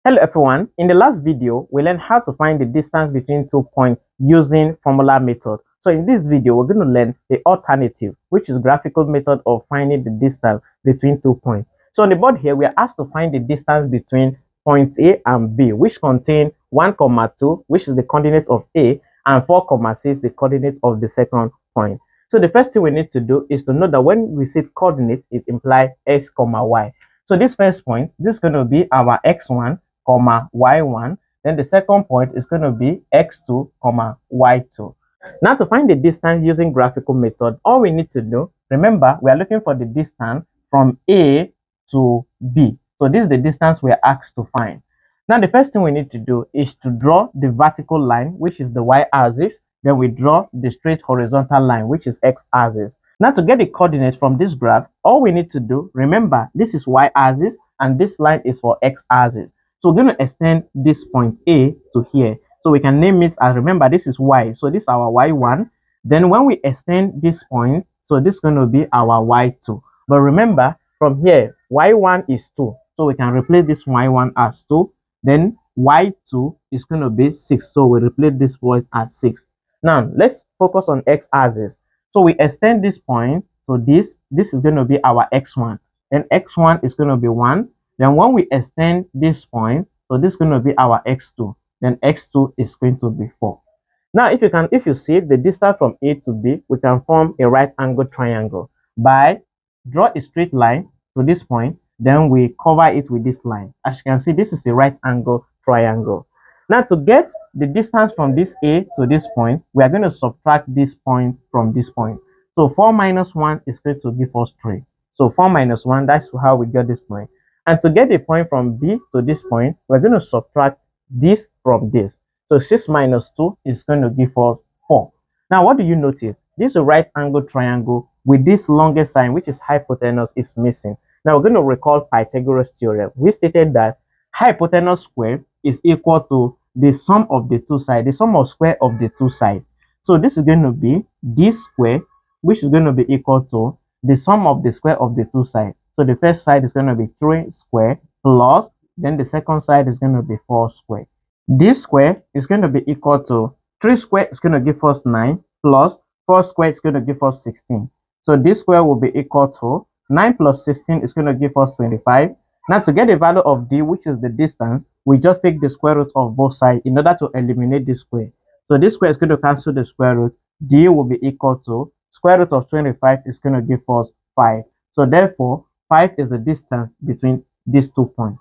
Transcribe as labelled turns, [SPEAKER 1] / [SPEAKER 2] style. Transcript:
[SPEAKER 1] Hello everyone, in the last video we learned how to find the distance between 2 points using formula method. So in this video we're going to learn the alternative, which is graphical method of finding the distance between 2 points. So on the board here we are asked to find the distance between point A and B, which contain 1, 2, which is the coordinate of A, and 4, 6, the coordinate of the second point. So the first thing we need to do is to know that when we say coordinate, it implies x, y. So this first point, this is going to be our x1, y1. Then the second point is going to be x2, y2. Now to find the distance using graphical method, all we need to do, remember, we are looking for the distance from A to B. So this is the distance we are asked to find. Now the first thing we need to do is to draw the vertical line, which is the y-axis. Then we draw the straight horizontal line, which is x-axis. Now to get the coordinates from this graph, all we need to do, remember, this is y-axis and this line is for x-axis. So we're going to extend this point A to here. So we can name it as, remember, this is Y. So this is our Y1. Then when we extend this point, so this is going to be our Y2. But remember, from here, Y1 is 2. So we can replace this Y1 as 2. Then Y2 is going to be 6. So we replace this point as 6. Now, let's focus on X-axis. So we extend this point. So this is going to be our X1. Then X1 is going to be 1. Then when we extend this point, so this is going to be our x2. Then x2 is going to be 4. Now, if you see the distance from A to B, we can form a right angle triangle by draw a straight line to this point. Then we cover it with this line. As you can see, this is a right angle triangle. Now, to get the distance from this A to this point, we are going to subtract this point from this point. So 4 minus 1 is going to give us 3. So 4 minus 1, that's how we get this point. And to get the point from B to this point, we're going to subtract this from this. So 6 minus 2 is going to give us 4. Now, what do you notice? This right angle triangle with this longest side, which is hypotenuse, is missing. Now, we're going to recall Pythagoras theorem. We stated that hypotenuse square is equal to the sum of the two sides, the sum of square of the two sides. So this is going to be this square, which is going to be equal to the sum of the square of the two sides. So the first side is going to be 3 square plus, then the second side is going to be 4 square. This square is going to be equal to 3 square is going to give us 9 plus 4 square is going to give us 16. So this square will be equal to 9 plus 16 is going to give us 25. Now to get the value of D, which is the distance, we just take the square root of both sides in order to eliminate this square. So this square is going to cancel the square root. D will be equal to square root of 25 is going to give us 5. So therefore, 5 is the distance between these 2 points.